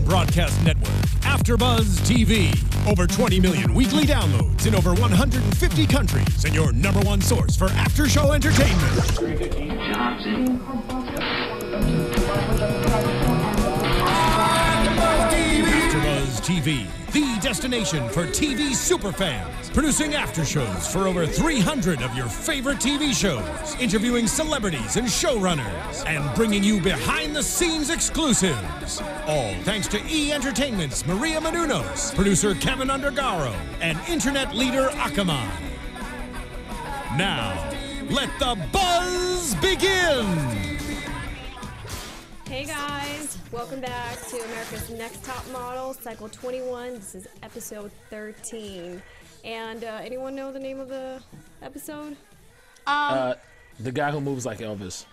broadcast network, AFTERBUZZ TV. Over 20 million weekly downloads in over 150 countries, and your #1 source for after-show entertainment. AFTERBUZZ TV, the destination for TV superfans. Producing aftershows for over 300 of your favorite TV shows. Interviewing celebrities and showrunners. And bringing you behind-the-scenes exclusives. All thanks to E! Entertainment's Maria Menounos, producer Kevin Undergaro, and internet leader Akamai. Now, let the buzz begin! Hey guys, welcome back to America's Next Top Model, Cycle 21. This is episode 13. And anyone know the name of the episode? The guy who moves like Elvis.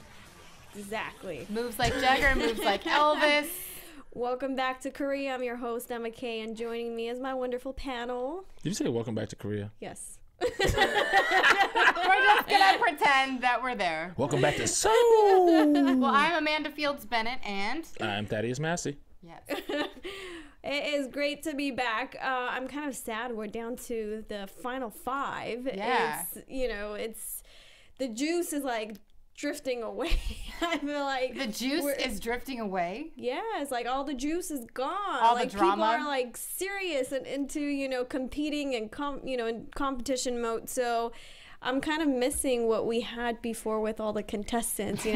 Exactly. Moves like Jagger, moves like Elvis. Welcome back to Korea. I'm your host, Emma Kay, and joining me is my wonderful panel. Did you say welcome back to Korea? Yes. We're just gonna pretend that we're there. Welcome back to Seoul. Well, I'm Amanda Fields Bennett, and I'm Thaddeus Massey. yes, It is great to be back. I'm kind of sad we're down to the final 5. Yeah. It's the juice is like drifting away. I feel like the juice is drifting away. Yeah, it's like all the juice is gone. All like the drama. People are like serious and into competing and in competition mode. So I'm kind of missing what we had before with all the contestants.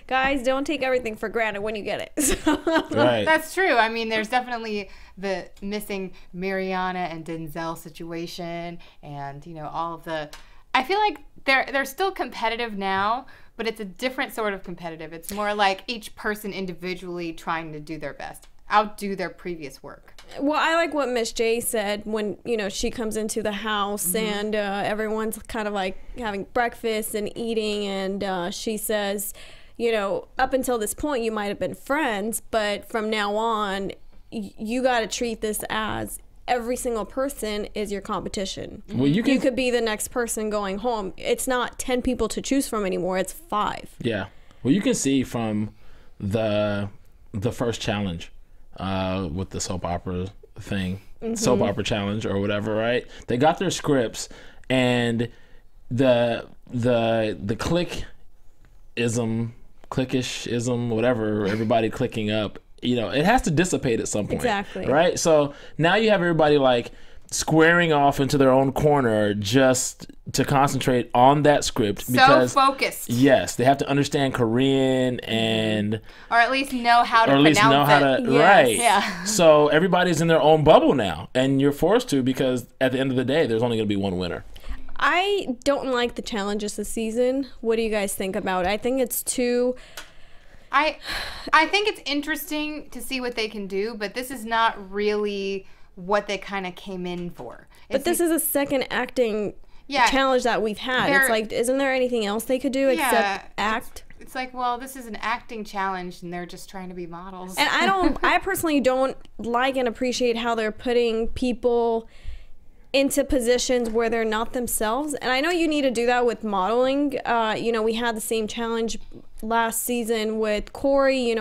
Guys, don't take everything for granted when you get it. Right. That's true. I mean, there's definitely the missing Mariana and Denzel situation, and all of the. I feel like they're still competitive now, but it's a different sort of competitive. It's more like each person individually trying to do their best, outdo their previous work. Well, I like what Miss J said when, she comes into the house and everyone's kind of like having breakfast and eating. And she says, up until this point, you might have been friends, but from now on, you got to treat this as every single person is your competition. Well, you could be the next person going home. It's not 10 people to choose from anymore. It's 5. Yeah. Well, you can see from the first challenge with the soap opera thing, soap opera challenge or whatever, right? They got their scripts, and the clickishism, whatever, everybody clicking up. It has to dissipate at some point. Exactly. Right? So now you have everybody like squaring off into their own corner just to concentrate on that script. Because, so focused. Yes. They have to understand Korean and... Or at least know how to pronounce it. Yes. Right. Yeah. So everybody's in their own bubble now. And you're forced to, because at the end of the day, there's only going to be one winner. I don't like the challenges this season. What do you guys think about it? I think it's too... I think it's interesting to see what they can do, but this is not really what they kind of came in for. But this is a second acting challenge that we've had. It's like, isn't there anything else they could do except act? It's like, well, this is an acting challenge, and they're just trying to be models. And I personally don't like and appreciate how they're putting people into positions where they're not themselves. And I know you need to do that with modeling. We had the same challenge last season with Corey.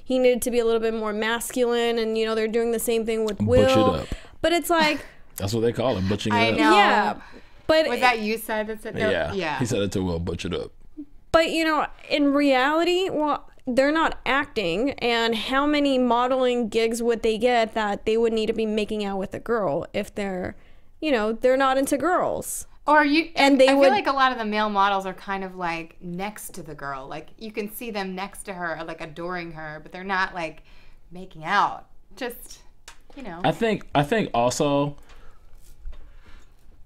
He needed to be a little bit more masculine, and they're doing the same thing with Will. Butch it up. But it's like That's what they call it, butching it I up. know. Yeah. But Was that you said that said that? Yeah. He said it to Will, butch it up. But in reality, they're not acting, and how many modeling gigs would they get that they would need to be making out with a girl if they're they're not into girls. I feel like a lot of the male models are kind of like next to the girl. Like you can see them next to her, like adoring her, but they're not like making out. Just, I think also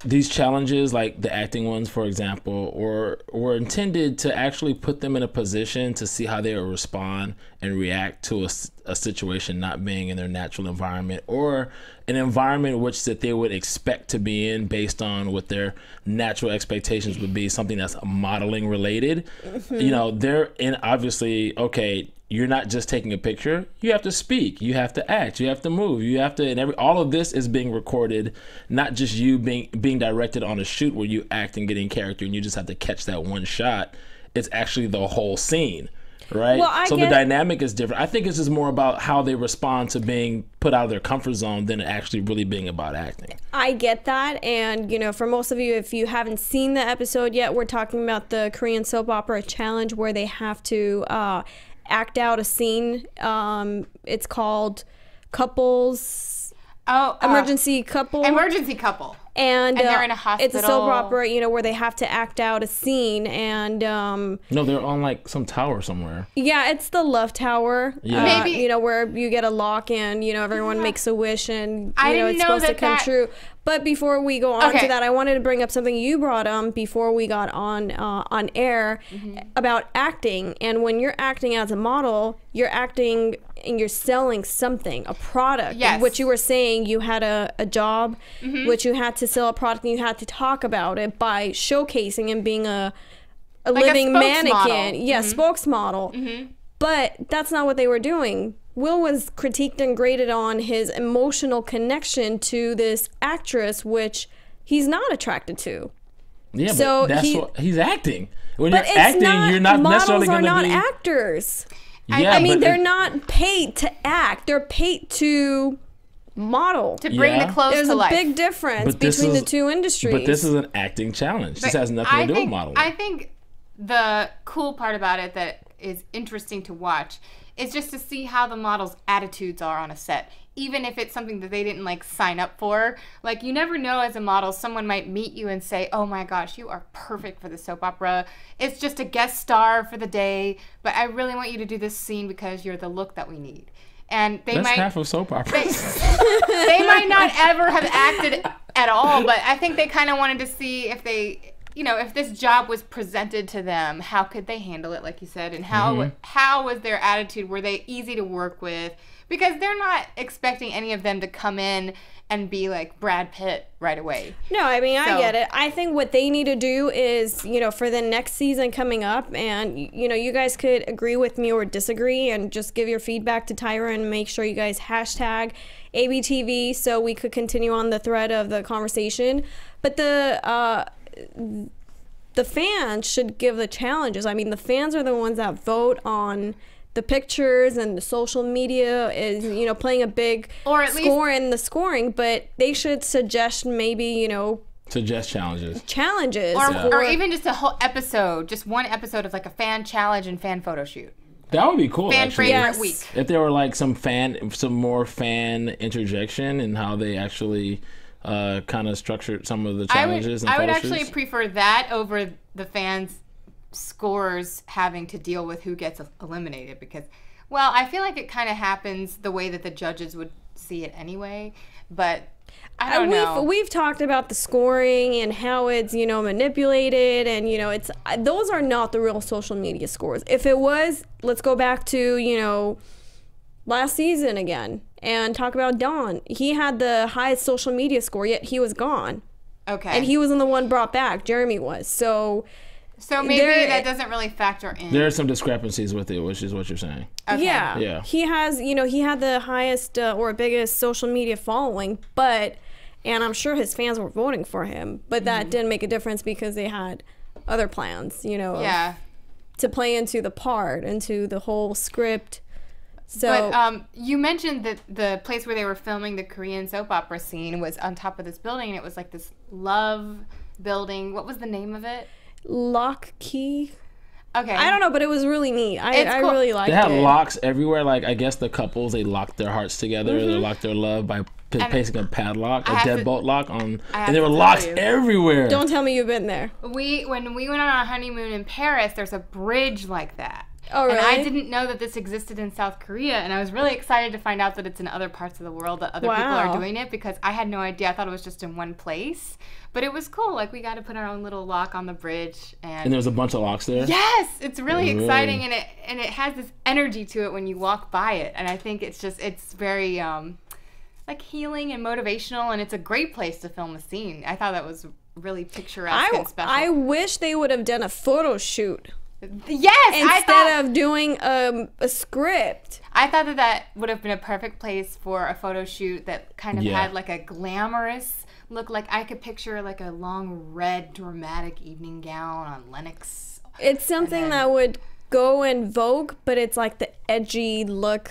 these challenges, like the acting ones, for example, were intended to actually put them in a position to see how they will respond and react to a situation not being in their natural environment, or an environment which that they would expect to be in based on what their natural expectations would be, something that's modeling related. They're in, obviously, okay, you're not just taking a picture. You have to speak. You have to act. You have to move. You have to, and all of this is being recorded, not just you being directed on a shoot where you act and get in character and you just have to catch that one shot. It's actually the whole scene, right? Well, so the dynamic is different. I think it's just more about how they respond to being put out of their comfort zone than actually really being about acting. I get that, and you know, for most of you, if you haven't seen the episode yet, we're talking about the Korean soap opera challenge where they have to act out a scene. It's called Couples. Emergency Couple. Emergency Couple. And they're in a hospital. It's a soap opera, you know, where they have to act out a scene, and no, they're on like some tower somewhere. Yeah, it's the Love Tower. Yeah. Maybe, you know, where you get a lock and you know everyone makes a wish and you know it's supposed to come true. But before we go on to that, I wanted to bring up something you brought before we got on air about acting. And when you're acting as a model, you're acting and you're selling something, a product. Yes. What you were saying, you had a job, which you had to sell a product, and you had to talk about it by showcasing and being a like living a mannequin. Yeah, spokesmodel. But that's not what they were doing. Will was critiqued and graded on his emotional connection to this actress, which he's not attracted to. Yeah, so but that's what he's acting. When but you're acting, you're not necessarily going to be... Models are not actors. Yeah, I mean, they're not paid to act. They're paid to model. To bring the clothes There's to life. There's a big difference between the two industries. But this is an acting challenge. This has nothing to do with modeling. I think the cool part about it that is interesting to watch is just to see how the models' attitudes are on a set. Even if it's something that they didn't like sign up for. Like, you never know as a model, someone might meet you and say, oh my gosh, you are perfect for the soap opera. It's just a guest star for the day, but I really want you to do this scene because you're the look that we need. And they That's might... half of soap operas. They might not ever have acted at all, but I think they kind of wanted to see if they... You know, if this job was presented to them, how could they handle it, like you said, and how was their attitude? Were they easy to work with? Because they're not expecting any of them to come in and be like Brad Pitt right away. No, I mean, I get it. I think what they need to do is, you know, for the next season coming up, and, you know, you guys could agree with me or disagree and just give your feedback to Tyra and make sure you guys hashtag ABTV so we could continue on the thread of the conversation. But the fans should give the challenges. I mean, the fans are the ones that vote on the pictures, and the social media is, you know, playing a big score in the scoring, but they should suggest maybe, you know, suggest challenges. Or even just a whole episode, just one episode of like a fan challenge and fan photo shoot. That would be cool. Fan favorite week. If there were like some more fan interjection in how they actually kind of structured some of the challenges. I would actually prefer that over the fans' scores having to deal with who gets eliminated, because, well, I feel like it kind of happens the way that the judges would see it anyway, but I don't know. We've talked about the scoring and how it's, you know, manipulated, and, you know, it's those are not the real social media scores. If it was, let's go back to, you know, last season again and talk about Don. He had the highest social media score, yet he was gone. Okay. And he wasn't the one brought back. Jeremy was. So maybe that doesn't really factor in. There are some discrepancies with it, which is what you're saying. Okay. Yeah. He has, you know, he had the highest or biggest social media following, and I'm sure his fans were voting for him, but that didn't make a difference because they had other plans, you know, to play into the part, into the whole script. So, but you mentioned that the place where they were filming the Korean soap opera scene was on top of this building, and it was like this love building. What was the name of it? Lock Key. Okay. I don't know, but it was really neat. I really liked it. They had locks everywhere. Like, I guess the couples, they locked their hearts together. They locked their love by pasting a padlock, a deadbolt lock on. And there were locks everywhere. Don't tell me you've been there. When we went on our honeymoon in Paris, there's a bridge like that. Oh, really? And I didn't know that this existed in South Korea, and I was really excited to find out that it's in other parts of the world, that other people are doing it, because I had no idea. I thought it was just in one place. But it was cool. Like, we got to put our own little lock on the bridge. And there was a bunch of locks there? Yes! It's really exciting, and it has this energy to it when you walk by it. And I think it's very, like, healing and motivational, and it's a great place to film a scene. I thought that was really picturesque and special. I wish they would have done a photo shoot. Yes, instead of doing a script. I thought that would have been a perfect place for a photo shoot that kind of had like a glamorous look. Like, I could picture like a long red dramatic evening gown on Lennox. It's something that would go in vogue, but it's like the edgy look,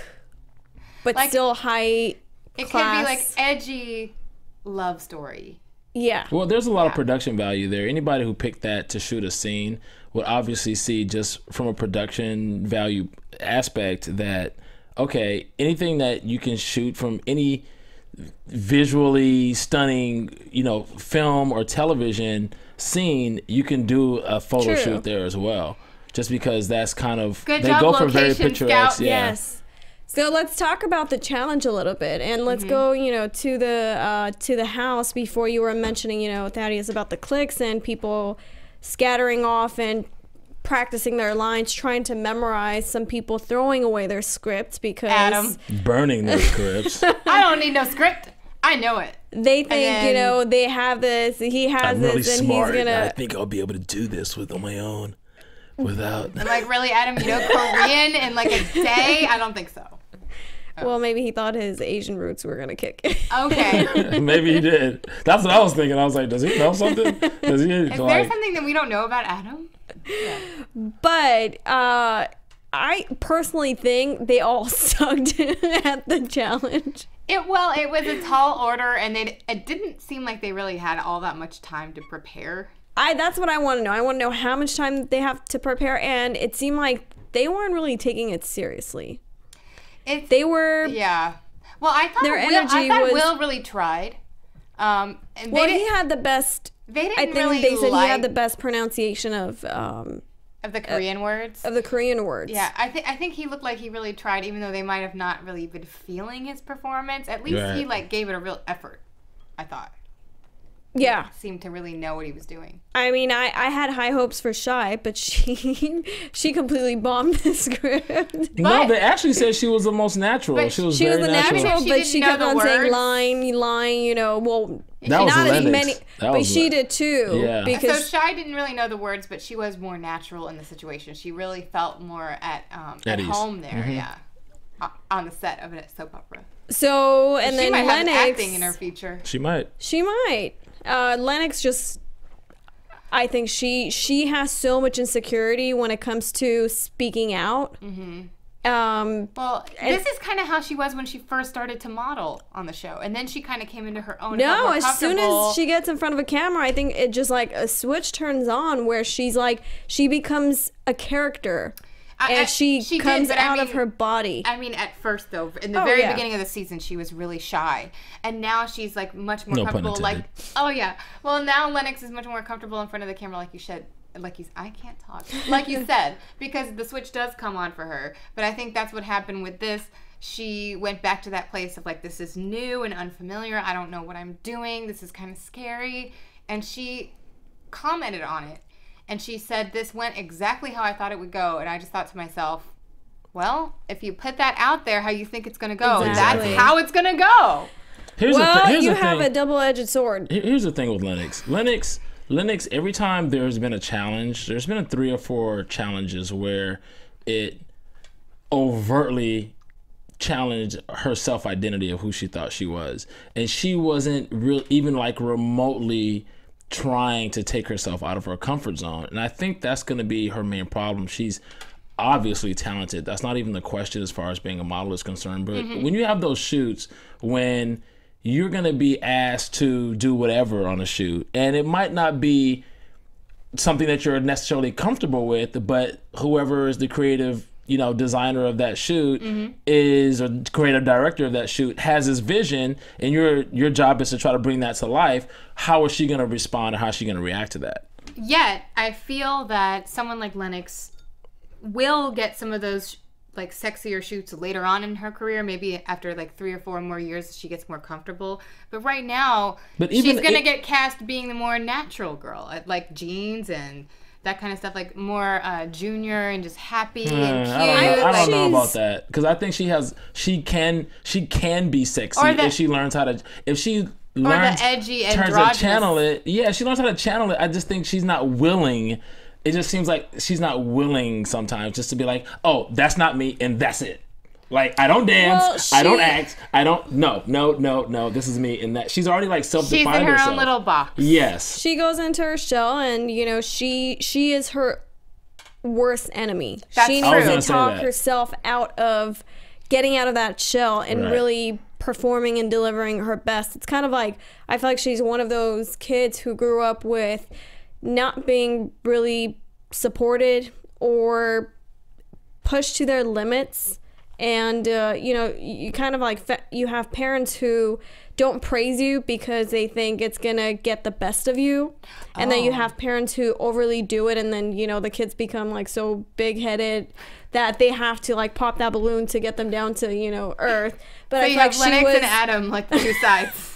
but Like, still high It class. could be like edgy love story. Yeah. Well, there's a lot of production value there. Anybody who picked that to shoot a scene would obviously see, just from a production value aspect, that, okay, anything that you can shoot from any visually stunning, film or television scene, you can do a photo True. shoot there as well. Just because that's kind of, Good they job, go for very location picturesque. scout. Yeah. Yes. So let's talk about the challenge a little bit, and let's go, to the house. Before, you were mentioning, Thaddeus, about the clicks and people scattering off and practicing their lines, trying to memorize. Some people throwing away their scripts because Adam. Burning those scripts. I don't need no script. I know it. they think, then- they have this, he has I'm this, really and smart. he's I gonna. think I'll be able to do this on my own without. I'm like, really, Adam? You know Korean in like a day? I don't think so. Well, maybe he thought his Asian roots were gonna kick. Okay. Maybe he did. That's what I was thinking. I was like, does he know something? Does he Is there something that we don't know about Adam? But I personally think they all sucked at the challenge. It was a tall order, and it didn't seem like they really had all that much time to prepare. That's what I want to know. I want to know how much time they have to prepare, and it seemed like they weren't really taking it seriously. They were. Yeah. Well, I thought Their energy was. Will really tried. And Well, he had the best. They didn't I think really they said he like had the best pronunciation of the Korean words. the Korean words. Yeah, I think he looked like he really tried, even though they might have not really been feeling his performance. At least he Right. gave it a real effort. I thought. Yeah. Seemed to really know what he was doing. I mean, I had high hopes for Shy, but she completely bombed the script. No, they actually said she was the most natural. But She was She was very the natural. natural, She but didn't she know kept the on saying words. line, well, That was not as Lennox. many, That but was she Le- did too. Yeah. Because So Shy didn't really know the words, but she was more natural in the situation. She really felt more at At ease. home there, yeah, on the set of a soap opera. so, and She then might have Lennox, acting in her future. She might. she might. Lennox just, I think she has so much insecurity when it comes to speaking out. Well, this is kind of how she was when she first started to model on the show, and then she kind of came into her own. felt No, more as soon comfortable. as she gets in front of a camera, I think it just like a switch turns on where she's like, she becomes a character. And she did, comes but I out of mean- her body. I mean, at first though, in the Oh, very yeah. beginning of the season, she was really shy, and now she's like much more No pun comfortable. Like, intended. oh yeah, well now Lennox is much more comfortable in front of the camera, like you said. I can't talk, like you said, because the switch does come on for her. But I think that's what happened with this. She went back to that place of like, this is new and unfamiliar. I don't know what I'm doing. This is kind of scary, and she commented on it, and she said, "This went exactly how I thought it would go," and I just thought to myself, well, if you put that out there, how you think it's going to go, Exactly. that's how it's going to go. Here's Well, here's you the have thing. a double-edged sword. Here's the thing with Lennox. Lennox, every time there's been a challenge, there's been 3 or 4 challenges where it overtly challenged her self-identity of who she thought she was. And she wasn't even like remotely trying to take herself out of her comfort zone. And I think that's going to be her main problem. She's obviously talented. That's not even the question as far as being a model is concerned. But when you have those shoots, when you're going to be asked to do whatever on a shoot, and it might not be something that you're necessarily comfortable with, but whoever is the creative, designer of that shoot is, or creative director of that shoot has this vision, and your job is to try to bring that to life. How is she going to respond, or how is she going to react to that? Yet, I feel that someone like Lennox will get some of those like sexier shoots later on in her career, maybe after like 3 or 4 more years she gets more comfortable. But right now, she's gonna get cast being the more natural girl, like jeans and that kind of stuff, like more junior and just happy and cute. I don't know she's- about that, because I think she can be sexy if she learns how to. If she learns, the edgy turns to androgynous. channel it. Yeah, she learns how to channel it. I just think she's not willing. It just seems like she's not willing sometimes just to be like, oh, that's not me, and that's it. Like, I don't dance, Well, I don't act, I don't, no, this is me, and that. She's already like self-defined She's in her herself. own little box. Yes. She goes into her shell, and she is her worst enemy. That's She true. needs to gonna say talk that. herself out of getting out of that shell and Right. really performing and delivering her best. It's kind of like, I feel like she's one of those kids who grew up with not being really supported or pushed to their limits. And, you know, you kind of like, you have parents who don't praise you because they think it's going to get the best of you. And then you have parents who overly do it. And then, you know, the kids become like so big headed that they have to like pop that balloon to get them down to, you know, earth. But So I you feel have like Lennox and Adam, like the two sides.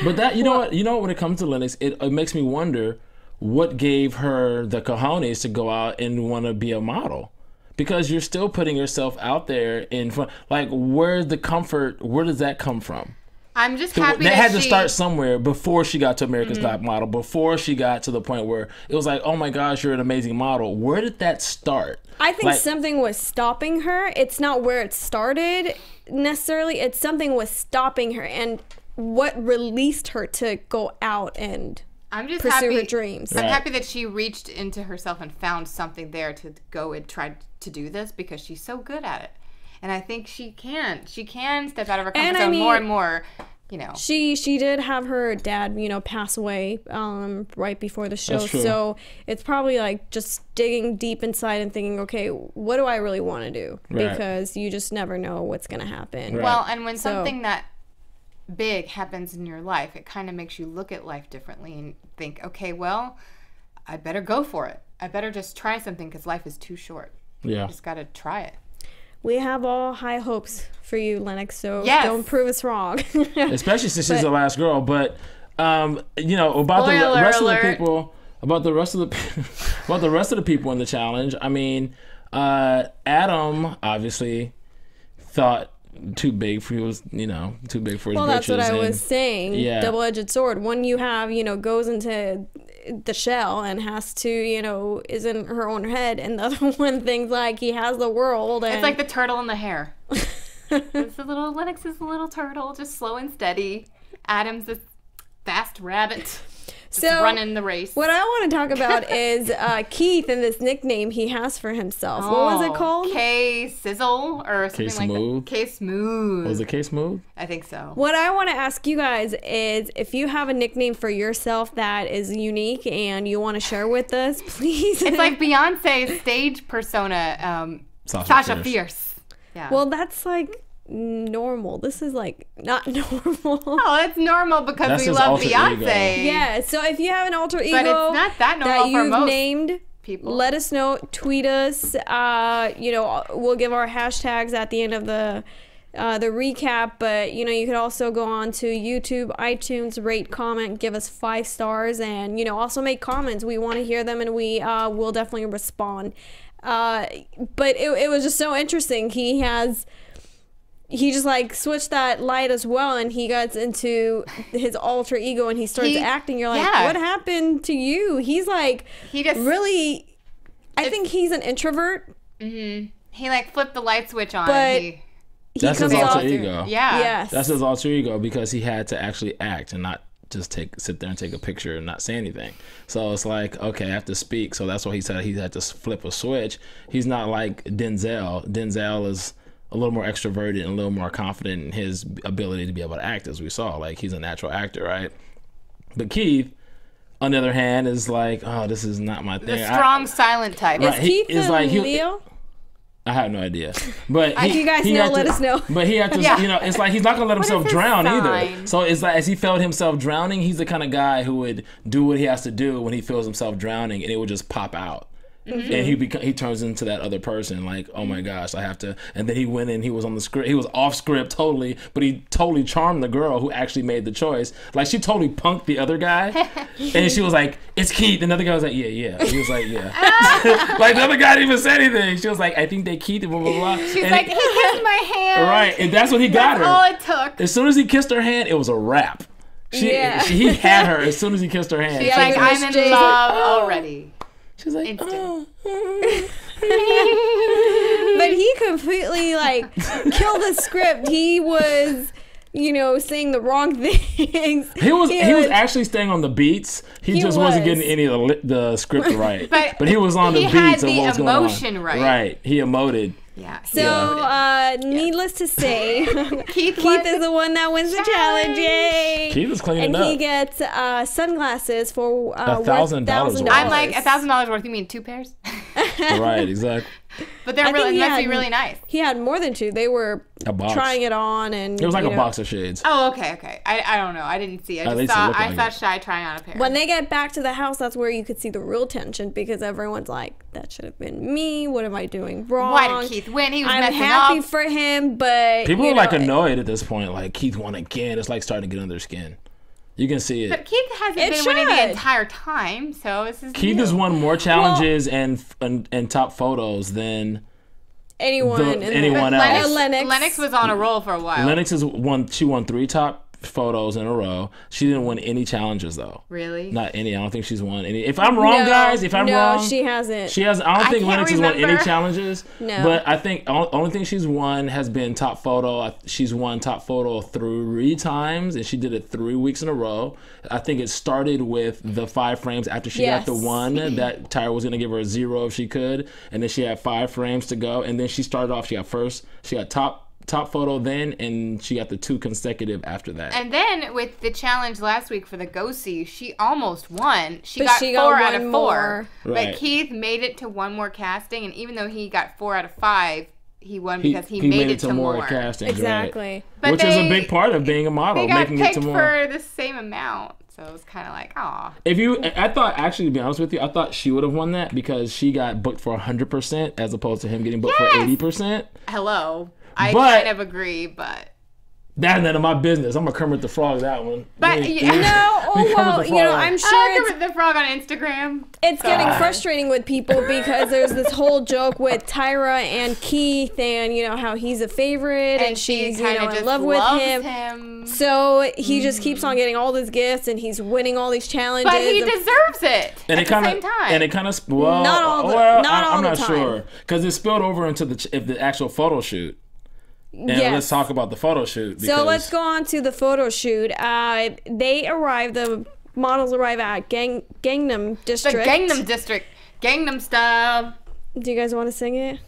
But that, you know what, when it comes to Lennox, it makes me wonder what gave her the cojones to go out and want to be a model. Because you're still putting yourself out there in front. Like, where's the comfort? Where does that come from? I'm just happy They that had to start somewhere before she got to America's Mm-hmm. Top Model, before she got to the point where it was like, oh my gosh, you're an amazing model. Where did that start? I think Like- something was stopping her. It's not where it started necessarily. It's something was stopping her and what released her to go out and I'm just pursue happy, her dreams. I'm Right. happy that she reached into herself and found something there to go and try to do this because she's so good at it. And I think she can step out of her comfort And I zone mean- more and more, you know. She did have her dad, you know, pass away right before the show. That's true. So it's probably like just digging deep inside and thinking, okay, what do I really want to do? Right. Because you just never know what's going to happen. Right. Well, and when So- something that big happens in your life, it kind of makes you look at life differently and think, okay, well, I better go for it. I better just try something because life is too short. Yeah. Just got to try it. We have all high hopes for you, Lennox, so Yes. don't prove us wrong. Especially since she's the last girl. But you know, about the Spoiler rest alert. of the people, about the rest of the people in the challenge. I mean, Adam obviously thought too big for his Well, that's what britches, I and- was saying. Yeah. Double-edged sword. One you have, you know, goes into the shell and has to, you know, is in her own head, and the other one thinks like he has the world. And It's like the turtle in the hair. Lennox is a little turtle, just slow and steady. Adam's this fast rabbit, just running the race. What I want to talk about is Keith and this nickname he has for himself. What was it called? K Sizzle or something like Smooth? that. K Smooth. Was the case smooth? I think so. What I want to ask you guys is if you have a nickname for yourself that is unique and you want to share with us, please. It's like Beyonce's stage persona, Sasha Fierce. Yeah. Well, that's like normal. This is like not normal. oh, it's normal because That's we his love alter Beyonce. ego. Yeah, so if you have an alter ego But it's not that normal that for you've most named, people. let us know. Tweet us. You know, we'll give our hashtags at the end of the recap. But you know, you could also go on to YouTube, iTunes, rate, comment, give us 5 stars, and you know, also make comments. We want to hear them, and we will definitely respond. But it was just so interesting. He just like switched that light as well, and he got into his alter ego and he starts acting. You're like, yeah. what happened to you? He's like, He just really, I think he's an introvert, he like flipped the light switch on. but He That's his comes alter off- ego. yeah. yes. That's his alter ego because he had to actually act and not just sit there and take a picture and not say anything. So it's like, okay, I have to speak. So that's why he said he had to flip a switch. He's not like Denzel. Denzel is a little more extroverted and a little more confident in his ability to be able to act, as we saw. Like, he's a natural actor, right? But Keith, on the other hand, is like, oh, this is not my thing. The strong silent type. Right. Is Keith is a like, Leo? I have no idea. But If you guys know, let us know. But he had to, Yeah. you know, it's like he's not going to let himself is his drown either. sign? So it's like, as he felt himself drowning, he's the kind of guy who would do what he has to do when he feels himself drowning, and it would just pop out. Mm-hmm. And he turns into that other person, like, oh my gosh, I have to. And then he went in, he was on the script, he was off script totally, but he totally charmed the girl who actually made the choice. Like, she totally punked the other guy, and she was like, it's Keith. And the other guy was like, yeah. He was like, yeah. Like, the other guy didn't even say anything. She was like, I think they Keith, blah, blah, blah. She's And like, he kissed my hand. right, and that's what he got That's her. all it took. As soon as he kissed her hand, it was a wrap. Yeah. He had her as soon as he kissed her hand. She's She like, was I'm in Jay's love like, already. She's like, Instant. oh. But he completely like killed the script. He was, saying the wrong things. He was actually staying on the beats. He just wasn't getting any of the script right. but he was on the beats of what was going on. He had the emotion right. Right. He emoted. Yeah. So, needless to say, Keith is the one that wins the challenge. Yay! Keith is cleaning up. And he gets sunglasses for $1,000. I'm like, $1,000 worth. You mean 2 pairs? Right, exactly. But they're really, must be really nice. He had more than 2. They were trying it on, and it was like a box of shades. Oh, okay. I don't know. I didn't see. I saw Shy trying on a pair. When they get back to the house, that's where you could see the real tension, because everyone's like, "That should have been me. What am I doing wrong? Why did Keith win? He was I'm happy for him, but people are like annoyed at this point. Like, Keith won again. It's like starting to get under their skin. You can see it. But Keith hasn't been winning the entire time, so this is Keith has won more challenges and top photos than anyone else. Lennox was on a roll for a while. Lennox she won 3 top photos in a row. She didn't win any challenges though. Really? Not any. I don't think she's won any. If I'm wrong, guys, wrong, she hasn't. She has. I don't think Lennox has won any challenges. No. But I think only thing she's won has been top photo. She's won top photo 3 times, and she did it 3 weeks in a row. I think it started with the 5 frames after she got the 1 that Tyra was gonna give her a 0 if she could, and then she had 5 frames to go, and then she started off. She got top photo then, and she got the 2 consecutive after that. And then with the challenge last week for the Go-See, she almost won. She got 4 out of 4. Right. But Keith made it to 1 more casting, and even though he got 4 out of 5, he won because he made it to more castings. Exactly. Right. Which is a big part of being a model, making it to more. They got picked for the same amount. So it was kind of like, aw. I thought, actually, to be honest with you, I thought she would have won that because she got booked for 100% as opposed to him getting booked for 80%. Hello. I kind of agree, but that's none of my business. I'm gonna Kermit the Frog that one. But I'm sure Kermit the Frog on Instagram. It's getting frustrating with people because there's this whole joke with Tyra and Keith, and how he's a favorite and she's in love with him. So he just keeps on getting all these gifts and he's winning all these challenges. But he deserves it. And at the same time. And it kind of I'm not sure because it spilled over into the actual photo shoot. And let's talk about the photo shoot. So let's go on to the photo shoot. The models arrive at Gangnam District. The Gangnam District. Gangnam Style. Do you guys want to sing it?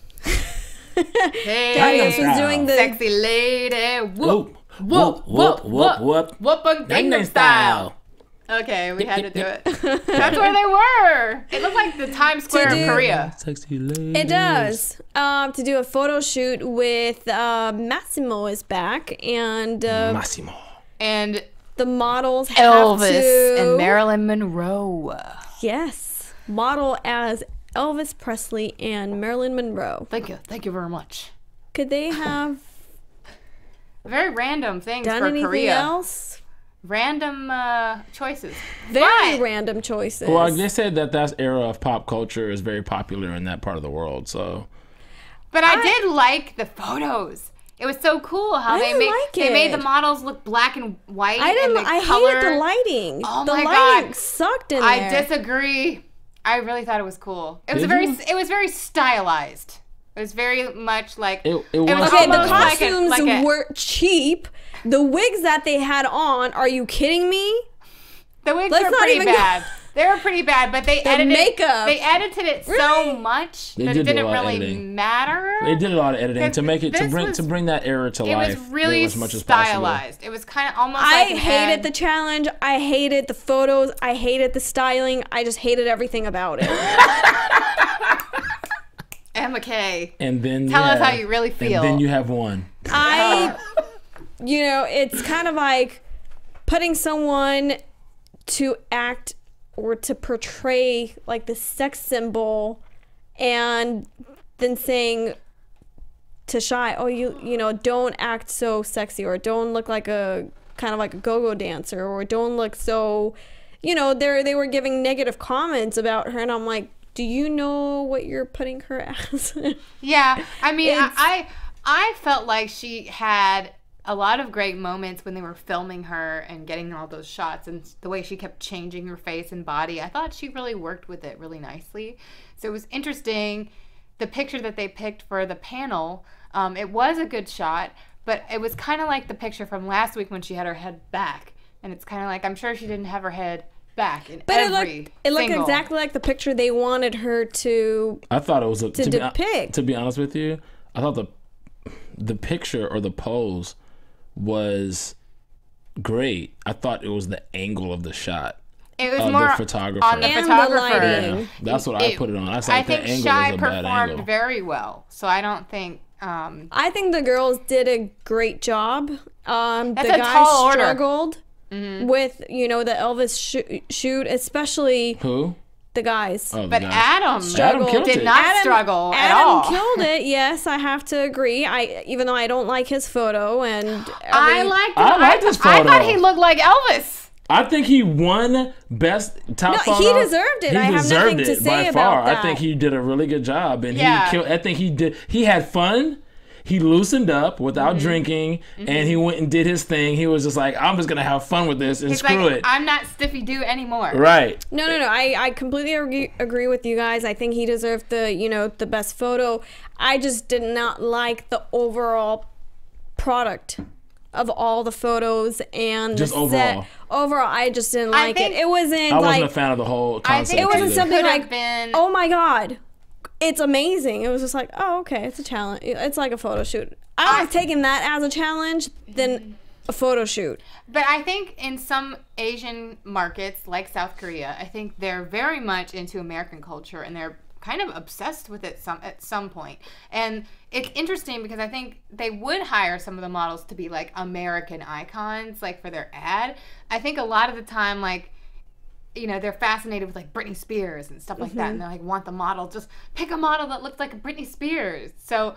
Hey, Thaddeus was doing the sexy lady. Whoop, whoop, whoop, whoop, whoop, whoop, Gangnam Style. Okay, we had to do it. That's where they were. It looked like the Times Square of Korea. Sexy ladies. It does. To do a photo shoot with Massimo is back, and Massimo. And the models Elvis and Marilyn Monroe. Yes, model as Elvis Presley and Marilyn Monroe. Thank you very much. Could they have very random things done for anything Korea? Else? Random choices. Very random choices. Well, they said that era of pop culture is very popular in that part of the world. So, but I did like the photos. It was so cool how they made the models look black and white. I hated the lighting. Oh the my lighting God, sucked in there. I disagree. I really thought it was cool. It was very stylized. It was very much like it was. Okay, the costumes were cheap. The wigs that they had on, are you kidding me? The wigs were pretty bad. They were pretty bad, but they edited makeup. They edited it so much that it didn't really matter. They did a lot of editing to make it to bring that era to life. It was really as much stylized. It was kind of almost. I hated the challenge. I hated the photos. I hated the styling. I just hated everything about it. Emma Kay. And then tell us how you really feel. And then you have one. It's kind of like putting someone to act or to portray like the sex symbol and then saying to Shy, oh, you don't act so sexy, or don't look like a kind of like a go-go dancer, or don't look so, they were giving negative comments about her, and I'm like, do you know what you're putting her as? Yeah, I mean, I felt like she had a lot of great moments when they were filming her and getting all those shots, and the way she kept changing her face and body. I thought she really worked with it really nicely. So it was interesting. The picture that they picked for the panel, it was a good shot, but it was kind of like the picture from last week when she had her head back. And it's kind of like, I'm sure she didn't have her head back in every it looked single. exactly like the picture they wanted her to I thought it was to depict. To be honest with you, I thought the picture or the pose was great. I thought it was the angle of the shot. It was of more the photographer. on the And photographer. the lighting. Yeah, that's what I put it on. I I think that angle Shy was a bad performed angle. very well, so I don't think. I think the girls did a great job. The That's a guys tall order. struggled with, you know, the Elvis shoot, especially Who? the guys. Oh, the But guy. Adam killed did it. not struggle at all. Adam killed it. Yes, I have to agree. Even though I don't like his photo, and I liked his I photo. thought he looked like Elvis. I think he won best top No, photo. he deserved it. He I have deserved nothing it to say by about far. that. I think he did a really good job, and Yeah. he killed. I think he did. He had fun. He loosened up without drinking, and he went and did his thing. He was just like, I'm just gonna have fun with this and He's screw like, it. I'm not Stiffy Doo anymore. Right. No. I completely agree with you guys. I think he deserved the best photo. I just did not like the overall product of all the photos and Just the overall. set. Overall, I just didn't I like think- it. It wasn't I like wasn't a fan of the whole I concept. think it wasn't either. something Could have like, been- oh my god, it's amazing. It was just like, oh, okay, it's a challenge. It's like a photo shoot. I was taking that as a challenge than a photo shoot. But I think in some Asian markets, like South Korea, I think they're very much into American culture, and they're kind of obsessed with it at some point. And it's interesting because I think they would hire some of the models to be like American icons, like for their ad. I think a lot of the time, like, you know, they're fascinated with like Britney Spears and stuff like that, and they like want the model, just pick a model that looks like Britney Spears. So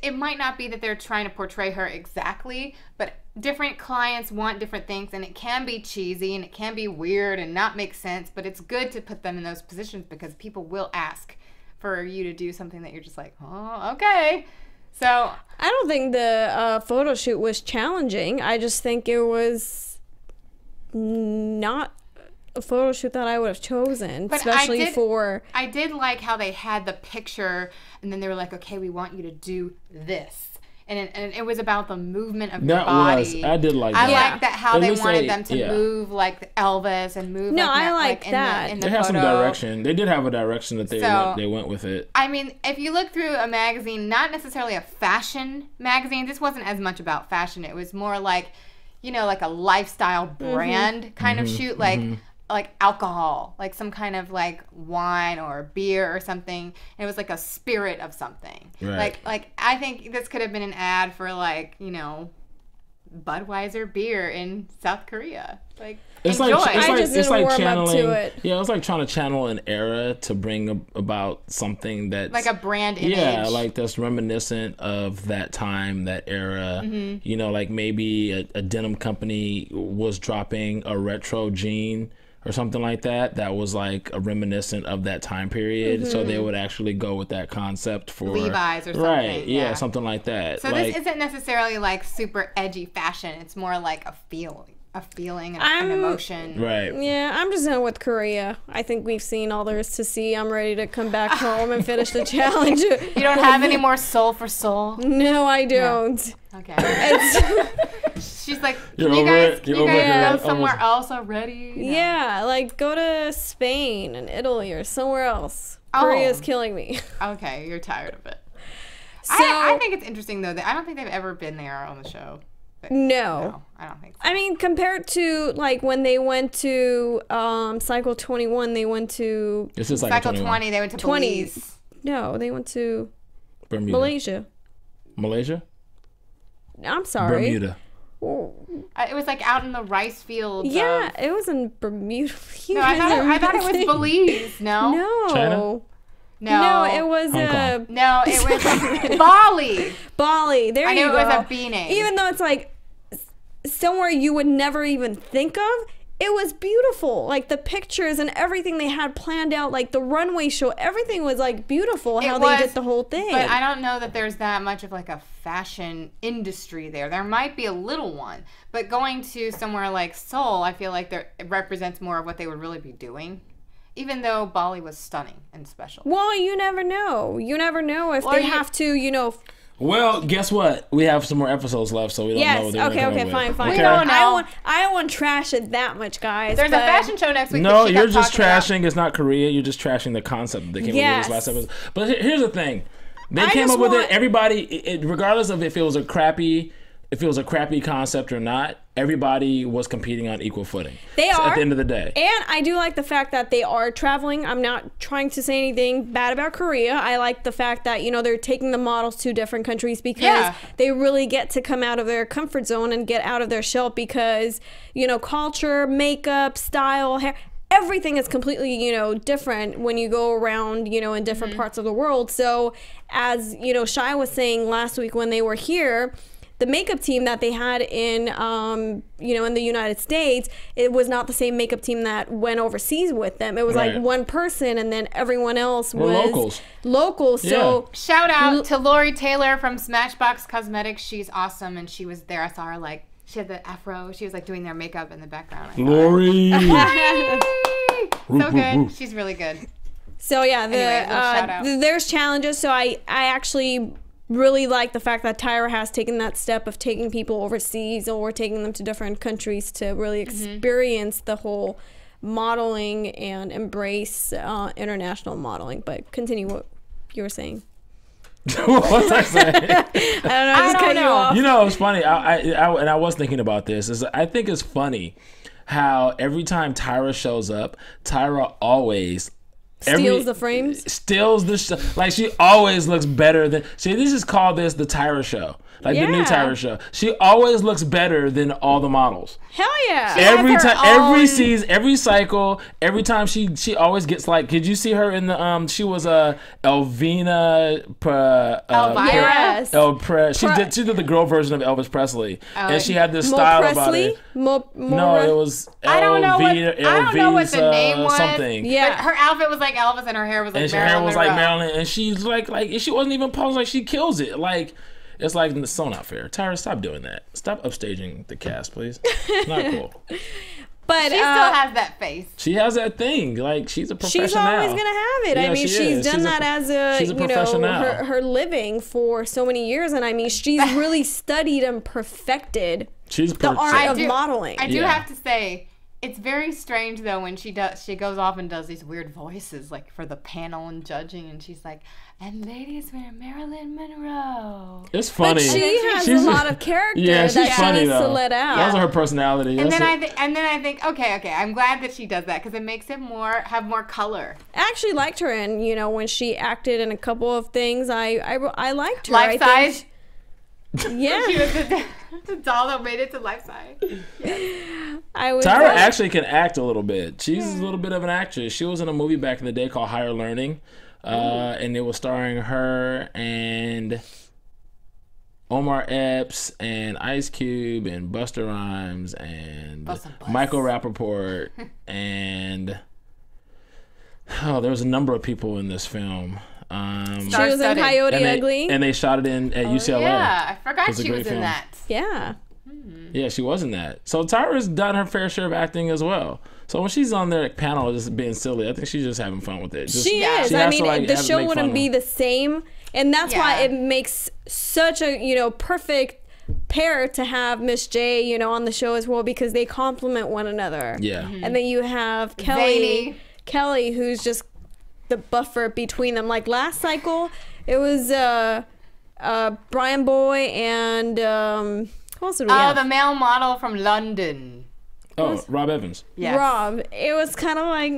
it might not be that they're trying to portray her exactly, but different clients want different things, and it can be cheesy and it can be weird and not make sense, but it's good to put them in those positions because people will ask for you to do something that you're just like, oh, okay. So I don't think the photo shoot was challenging. I just think it was not a photo shoot that I would have chosen, But especially for... I did like how they had the picture, and then they were like, okay, we want you to do this. And it was about the movement of your body. I did like I that. like that how At they least wanted them to move like Elvis and move No, like I that, like in that. the They had some photo. direction. They did have a direction that they went with it. I mean, if you look through a magazine, not necessarily a fashion magazine, this wasn't as much about fashion. It was more like, you know, like a lifestyle brand kind of shoot, like alcohol, like some kind of like wine or beer or something. And it was like a spirit of something. Right. Like I think this could have been an ad for like, you know, Budweiser beer in South Korea. Like, It's enjoy. like I just didn't warm up channeling. to it. Yeah, it was like trying to channel an era to bring about something that's like a brand image. Yeah, like that's reminiscent of that time, that era. You know, like maybe a denim company was dropping a retro jean or something like that. That was like a reminiscent of that time period. So they would actually go with that concept for Levi's or something. Right? Yeah, yeah. something like that. So like, this isn't necessarily like super edgy fashion. It's more like a feeling and an emotion. right. Yeah, I'm just done with Korea. I think we've seen all there is to see. I'm ready to come back home and finish the challenge. You don't have any more soul for soul? No, I don't. Okay. It's, She's like, You're can you over guys, it? can You're you over it? guys You're go somewhere almost- else already? You know? yeah, like go to Spain and Italy or somewhere else. Oh. Korea's killing me. Okay, you're tired of it. So I think it's interesting though that I don't think they've ever been there on the show. But, no. I don't think so. I mean, compared to like when they went to Cycle 21, they went to This is like Cycle 21. 20, they went to 20. Belize. no, they went to Bermuda. Malaysia. Malaysia? I'm sorry. Bermuda. It was like out in the rice fields. Yeah, of, it was in Bermuda. You no, I guys thought are it was mixing- Belize. No, No. China? No, it was Hong Kong. No, it was Bali. Bali. There I you knew go. it was a B name. Even though it's like somewhere you would never even think of, it was beautiful. Like the pictures and everything they had planned out, like the runway show, everything was like beautiful how they did the whole thing. But I don't know that there's that much of like a fashion industry there. There might be a little one, but going to somewhere like Seoul, I feel like it represents more of what they would really be doing. Even though Bali was stunning and special. Well, you never know. You never know if Well, they you- have to, Well, guess what? We have some more episodes left, so we don't know. Yes. What they're Okay. gonna come Okay. up Fine. with. Fine. Okay? We don't know. I don't want to trash it that much, guys. There's a fashion show next week. No, that she you're kept just talking about. trashing. It's not Korea. You're just trashing the concept that they came up with Yes. this last episode. But here's the thing: they I came just up with want- it. Everybody, regardless of if it was a crappy concept or not, everybody was competing on equal footing. They So are. at the end of the day. And I do like the fact that they are traveling. I'm not trying to say anything bad about Korea. I like the fact that, they're taking the models to different countries because they really get to come out of their comfort zone and get out of their shell because, culture, makeup, style, hair, everything is completely, different when you go around, in different parts of the world. So as, Shai was saying last week when they were here, the makeup team that they had in, in the United States, it was not the same makeup team that went overseas with them. It was like one person, and then everyone else was locals. So shout out to Lori Taylor from Smashbox Cosmetics. She's awesome, and she was there. I saw her she had the afro. She was doing their makeup in the background. Lori. So good. She's really good. So yeah, Anyway, shout out. there's challenges. So I actually really like the fact that Tyra has taken that step of taking people overseas or taking them to different countries to really experience the whole modeling and embrace international modeling. But continue what you were saying. What was I saying? I don't know. I just cut you off. It's funny. I was thinking about this. I think it's funny how every time Tyra shows up, Tyra always Steals the frames? Steals the show. Like, she always looks better than... See, this is called the Tyra Show. Like, the new Tyra Show. She always looks better than all the models. Hell yeah. Every time, every season, every cycle, every time she always gets did you see her in the, she was Elvina... Elvira? She did the girl version of Elvis Presley. And she had this style about it. No, it was I don't know what the name was. Something. Yeah. But her outfit was like Elvis and her hair was like Marilyn. And her hair was like Monroe. Marilyn. And she's like she wasn't even posing. Like, she kills it. Like, it's like, it's so not fair. Tyra, stop doing that. Stop upstaging the cast, please. Not cool. But she still has that face. She has that thing. Like, she's a professional. She's always gonna have it. Yeah, I mean, she's done that as her living for so many years, and I mean, she's really studied and perfected the art of modeling. I do have to say, it's very strange though when she goes off and does these weird voices like for the panel and judging, and she's like, "And ladies, we're Marilyn Monroe." It's funny. But she has a lot of character that she needs to let out. That's her personality. And then I think, okay, I'm glad that she does that because it makes it have more color. I actually liked her, and when she acted in a couple of things, I liked her. Life size. Yeah. She was the doll that made it to life size. Yeah. Tyra actually can act a little bit. She's a little bit of an actress. She was in a movie back in the day called Higher Learning. And it was starring her and Omar Epps and Ice Cube and Busta Rhymes and Michael Rappaport and there was a number of people in this film. She was in Coyote Ugly. And they shot it at UCLA. Yeah, I forgot she was in that. Yeah. Yeah, she was in that. So Tyra's done her fair share of acting as well. So when she's on their panel just being silly, I think she's just having fun with it. She is. I mean, the show wouldn't be the same. And that's why it makes such a, perfect pair to have Miss J, on the show as well, because they complement one another. Yeah. Mm-hmm. And then you have Kelly, who's just the buffer between them. Like last cycle, it was Brian Boy and who else did we have? The male model from London. Oh, Rob Evans. Yes. Rob. It was kind of like,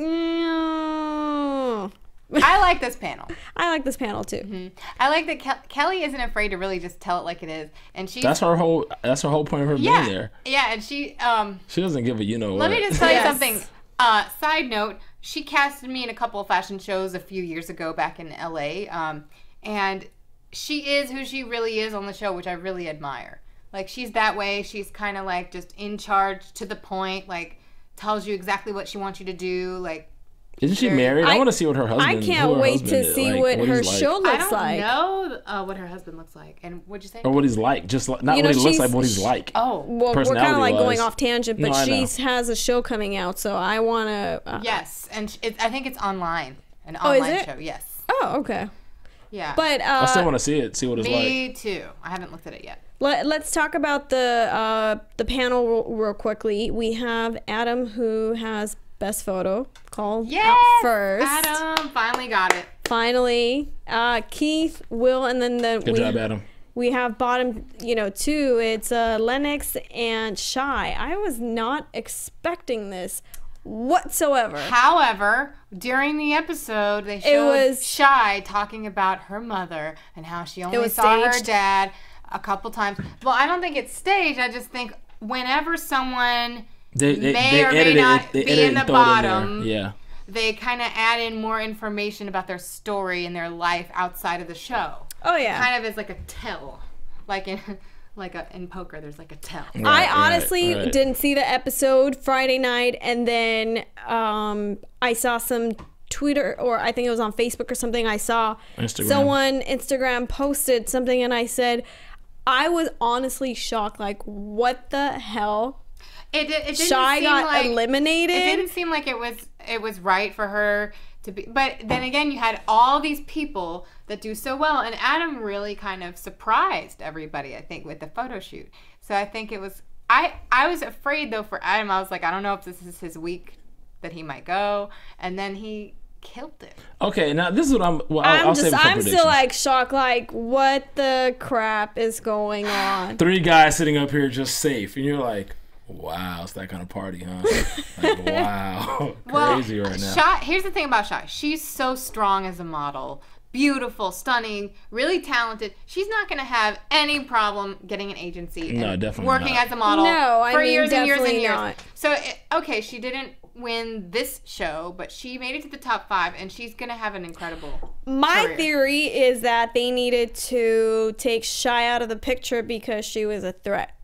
I like this panel. I like this panel too. Mm-hmm. I like that Kelly isn't afraid to really just tell it like it is, and that's her whole point of her being there. Yeah, and she doesn't give a Let me just tell you something. Side note: she casted me in a couple of fashion shows a few years ago back in LA, and she is who she really is on the show, which I really admire. Like, she's that way. She's kind of like just in charge, to the point, like tells you exactly what she wants you to do. Like, isn't she married? I want to see what her husband. I can't wait to see what her show looks like. I don't know what her husband looks like, and what'd you say? Or what he's like, just not what he looks like, but what he's like. Oh, well, we're kind of like going off tangent, but she has a show coming out, so I want to. Yes, and I think it's online, an online show. Yes. Oh, okay. Yeah. But I still want to see it, see what it's like. Me too. I haven't looked at it yet. Let's talk about the panel real quickly. We have Adam, who has best photo called out first. Adam finally got it. Finally, Keith, Will, and then Good job, Adam. We have bottom, two. It's Lennox and Shy. I was not expecting this whatsoever. However, during the episode, they showed Shy talking about her mother and how she only saw her dad a couple times. Well, I don't think it's staged. I just think whenever someone may or may not be in the bottom, they kind of add in more information about their story and their life outside of the show. Oh yeah, kind of as like a tell, like in poker, there's like a tell. I honestly didn't see the episode Friday night, and then I saw some Twitter, or I think it was on Facebook or something. I saw Instagram posted something, and I said, I was honestly shocked. Like, what the hell? It didn't Shy seem got like, eliminated. It didn't seem like it was right for her to be. But then again, you had all these people that do so well, and Adam really kind of surprised everybody, I think, with the photo shoot. So I think it was. I was afraid though for Adam. I was like, I don't know if this is his week that he might go, and then he killed it. Okay, now this is what I'm. Well, I'm still like shocked. Like, what the crap is going on? 3 guys sitting up here just safe, and you're like, wow, it's that kind of party, huh? Like, wow, crazy right now. Here's the thing about Shy. She's so strong as a model. Beautiful, stunning, really talented. She's not going to have any problem getting an agency. No, definitely working not. as a model for years and years and years. Not. So, okay, she didn't win this show, but she made it to the top 5, and she's going to have an incredible career. Theory is that they needed to take Shy out of the picture because she was a threat.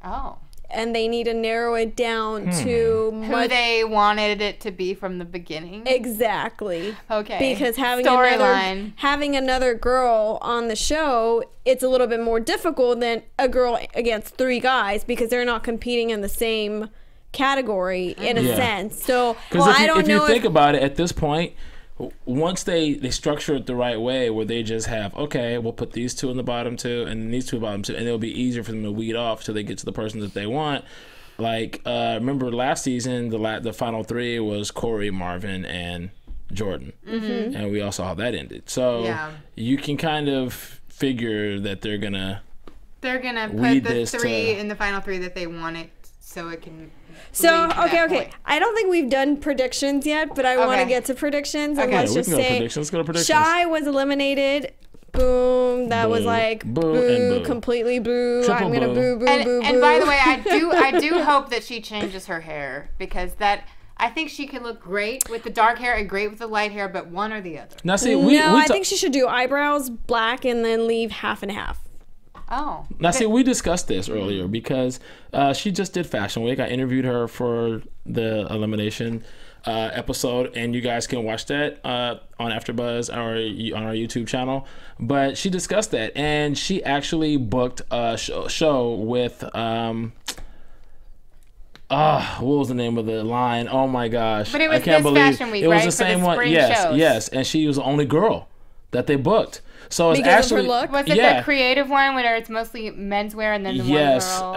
Oh. And they need to narrow it down to who they wanted it to be from the beginning. Exactly. Okay. Because having another girl on the show, it's a little bit more difficult than a girl against 3 guys because they're not competing in the same category in a sense. So, if you think about it at this point, once they structure it the right way, where they just have, okay, we'll put these 2 in the bottom 2 and these 2 bottom 2, and it'll be easier for them to weed off till they get to the person that they want. Like, remember last season, the final 3 was Corey, Marvin, and Jordan, and we all saw how that ended. So you can kind of figure that they're gonna put the 3 in the final 3 that they wanted, so it can. So, okay. I don't think we've done predictions yet, but I want to get to predictions. And let's just say Let's go to predictions. Shy was eliminated. Boom. That was like boo, completely boo. I'm going to boo, boo, boo. And by the way, I do hope that she changes her hair, because I think she can look great with the dark hair and great with the light hair, but one or the other. Now, see, I think she should do eyebrows black and then leave half and half. Oh. Now, see, we discussed this earlier because she just did Fashion Week. I interviewed her for the elimination episode, and you guys can watch that on AfterBuzz or on our YouTube channel. But she discussed that, and she actually booked a show with what was the name of the line? Oh my gosh! But it was Fashion Week, it was right? the same for the one. Yes, and she was the only girl that they booked. So it's because actually, of her look? Was it the creative one where it's mostly menswear and then the one girl?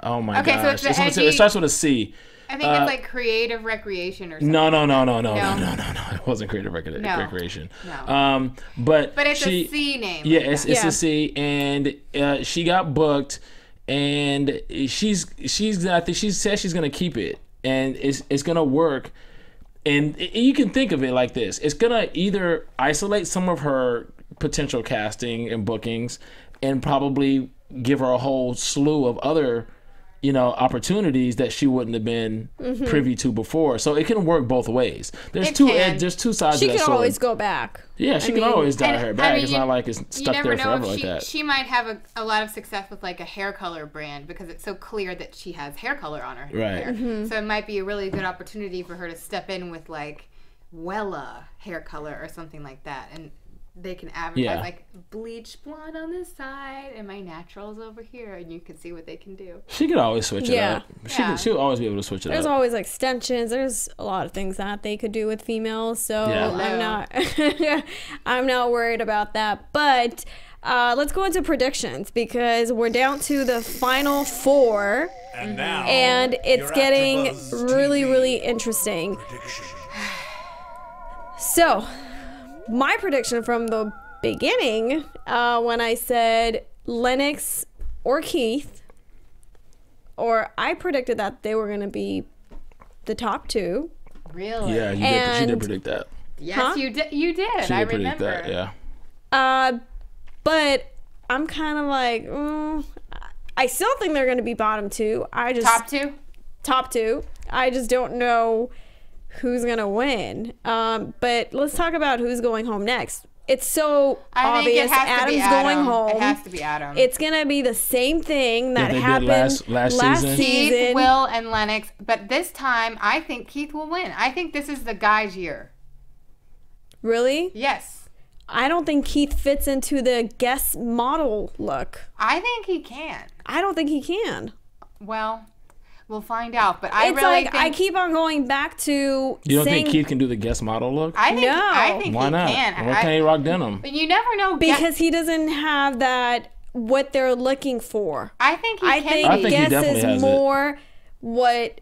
Oh my gosh. So it's the edgy, it starts with a C. I think it's like creative recreation or something. No. It wasn't creative recreation. No. But it's a C name. Yeah, it's a C, and she got booked, and I think she said she's gonna keep it, and it's gonna work. And you can think of it like this. It's going to either isolate some of her potential casting and bookings and probably give her a whole slew of other, opportunities that she wouldn't have been privy to before. So it can work both ways. There's two sides of that sword. She can always go back. Yeah, she can always dye her back. It's not like it's stuck there forever like that. She might have a lot of success with like a hair color brand because it's so clear that she has hair color on her hair. So it might be a really good opportunity for her to step in with like Wella hair color or something like that. And they can advertise Yeah. like bleach blonde on this side and my naturals over here, and you can see what they can do. She could always switch it Yeah. up. Yeah. She'll always be able to switch it There's up. always extensions. There's a lot of things that they could do with females. So Yeah. I'm not I'm not worried about that. But let's go into predictions because we're down to the final 4. And now, And it's your getting AfterBuzz really, TV really interesting. prediction. So, my prediction from the beginning, when I said Lennox or Keith, or I predicted that they were going to be the top 2. Really? Yeah, she And- did predict that. Yes, Huh? you did. You did. She I did predict remember. that, yeah. But I'm kind of like, I still think they're going to be bottom 2. I just Top 2. I just don't know who's gonna win. But let's talk about who's going home next. It's so I think obvious. it has to Adam's be Adam. going home. It has to be Adam. It's gonna be the same thing that they did happened last season. Keith, Will, and Lennox. But this time, I think Keith will win. I think this is the guy's year. Really? Yes. I don't think Keith fits into the guest model look. I think he can. I don't think he can. Well, we'll find out. But I It's really like think I keep on going back to You don't saying, think Keith can do the guest model look? I think Why he not? can. Why can't he rock denim? But you never know. because he doesn't have that what they're looking for. I think he I can. think I think he Guess definitely has is it. more what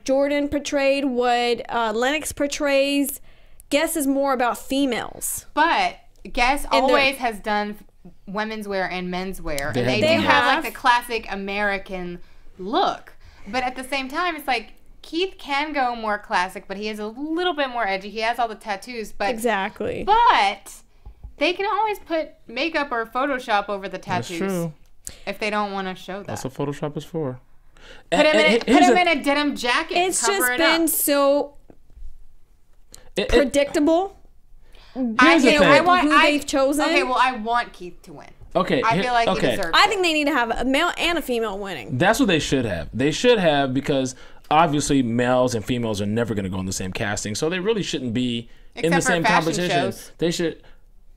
Jordan portrayed, what Lennox portrays. Guess is more about females. But Guess And always has done women's wear and men's wear, They and they have do done have that. like the classic American look. But at the same time, it's like Keith can go more classic, but he is a little bit more edgy. He has all the tattoos, but Exactly. But they can always put makeup or Photoshop over the That's tattoos true. if they don't want to show that. That's what Photoshop is for. Put him, And put him in a denim jacket. It's and cover just it been up. so it- predictable. Here's the thing. Who they've chosen. Okay, well, I want Keith to win. Okay, I feel like he okay. deserves I it. think they need to have a male and a female winning. That's what they should have. They should have, because obviously males and females are never going to go in the same casting, so they really shouldn't be in the Except for same fashion competition. shows. They should.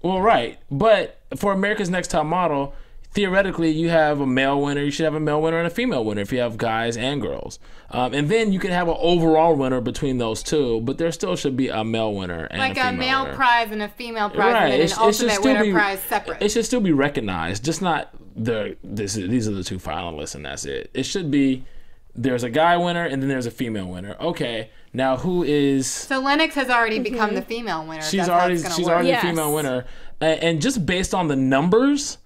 Well, right, but for America's Next Top Model, theoretically, you have a male winner. You should have a male winner and a female winner if you have guys and girls, and then you can have an overall winner between those two. But there still should be a male winner and Like a a female male winner. prize and a female prize, Right, and then it an should ultimate still winner be prize separate. It should still be recognized, just not these are the 2 finalists and that's it. It should be there's a guy winner and then there's a female winner. Okay, now who is? So Lennox has already become the female winner. She's That's how already it's gonna she's work. already Yes. the female winner, and just based on the numbers.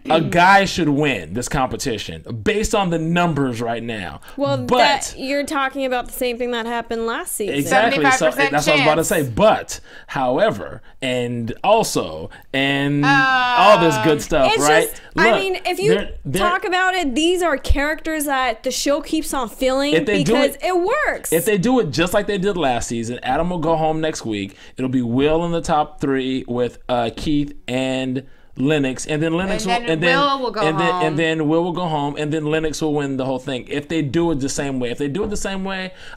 A guy should win this competition based on the numbers right now. Well, but you're talking about the same thing that happened last season. exactly, so 75% that's what I was about to chance. say. But, however, and also, and all this good stuff, It's right? just, I Look, mean, if you they're- talk about it, these are characters that the show keeps on filling If they do because it- it works. If they do it just like they did last season, Adam will go home next week. It'll be Will in the top 3 with Keith and Lennox, and then Lennox And then Will will go home. and then Will will go home, and then Lennox will win the whole thing. If they do it the same way,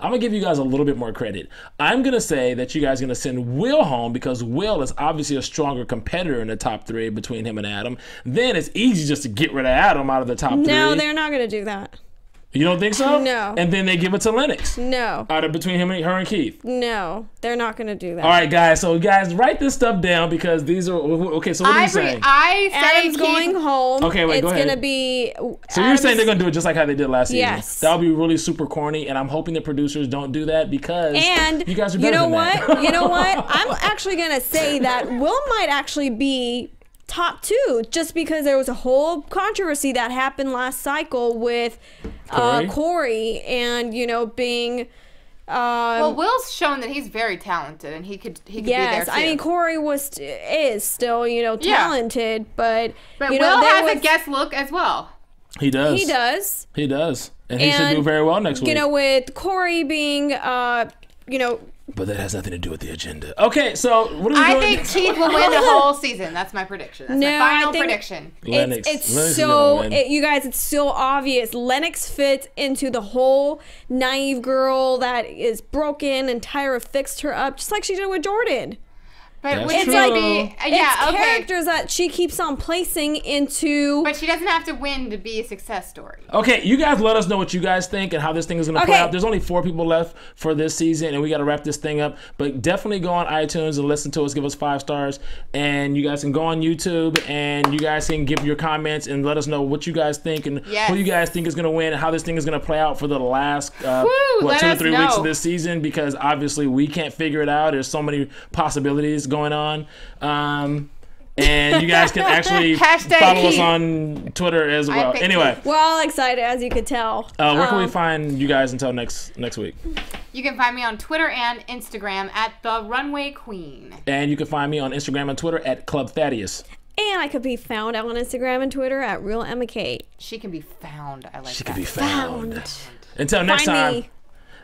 I'm gonna give you guys a little bit more credit. I'm gonna say that you guys are gonna send Will home because Will is obviously a stronger competitor in the top 3 between him and Adam. Then it's easy just to get rid of Adam out of the top 3. No, they're not going to do that. You don't think so? No. And then they give it to Lennox. No, Out of between her and Keith. no, they're not going to do that. All right, guys. So, guys, write this stuff down because these are okay. So, what are you saying? I say Adam's Keith, going home. Okay, wait, It's go ahead. going to be. So you're saying they're gonna do it just like how they did last season? Yes. That would be really super corny, and I'm hoping the producers don't do that because And you guys are you better know than what? that. You know what? I'm actually going to say that Will might actually be top 2 just because there was a whole controversy that happened last cycle with Corey and being well, Will's shown that he's very talented, and he could be there yes, too. I mean Corey is still talented, but but Will Will has was, a guest look as well. He does. he does, He does, and he should do And, very well next week. with Corey being But that has nothing to do with the agenda. Okay, so what are we I doing? think Keith will win the whole season. That's my prediction. That's No, my final I think- prediction. Lennox. It's Lennox is so gonna win. you guys, it's so obvious. Lennox fits into the whole naive girl that is broken, and Tyra fixed her up just like she did with Jordan. But That's would true. it be? Yeah, it's okay. characters that she keeps on placing into. But she doesn't have to win to be a success story. Okay, you guys let us know what you guys think and how this thing is going to play Okay. out. There's only 4 people left for this season, and we got to wrap this thing up. But definitely go on iTunes and listen to us. Give us 5 stars. And you guys can go on YouTube, and you guys can give your comments and let us know what you guys think and Yes. who you guys think is going to win and how this thing is going to play out for the last let 2 to us 3 weeks know. of this season, because obviously we can't figure it out. There's so many possibilities going on. And you guys can actually Hashtag follow us heat. on Twitter as well. think Anyway, We're all excited, as you could tell. where can we find you guys until next week? You can find me on Twitter and Instagram at The Runway Queen. And you can find me on Instagram and Twitter at Club Thaddeus. And I could be found on Instagram and Twitter at Real Emma Kate. She can be found. I like She that. can be found. Found. Until next Find time. me.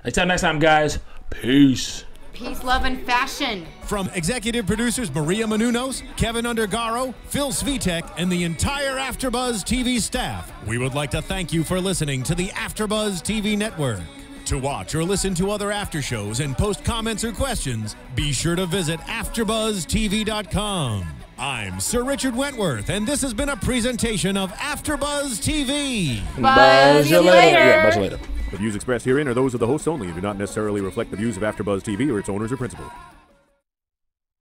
Until next time, guys. Peace. Peace, love, and fashion. From executive producers Maria Menounos, Kevin Undergaro, Phil Svitek, and the entire AfterBuzz TV staff, we would like to thank you for listening to the AfterBuzz TV network. To watch or listen to other after shows and post comments or questions, be sure to visit AfterBuzzTV.com. I'm Sir Richard Wentworth, and this has been a presentation of AfterBuzz TV. Buzz you later. Yeah, buzz you later. The views expressed herein are those of the hosts only and do not necessarily reflect the views of AfterBuzz TV or its owners or principals.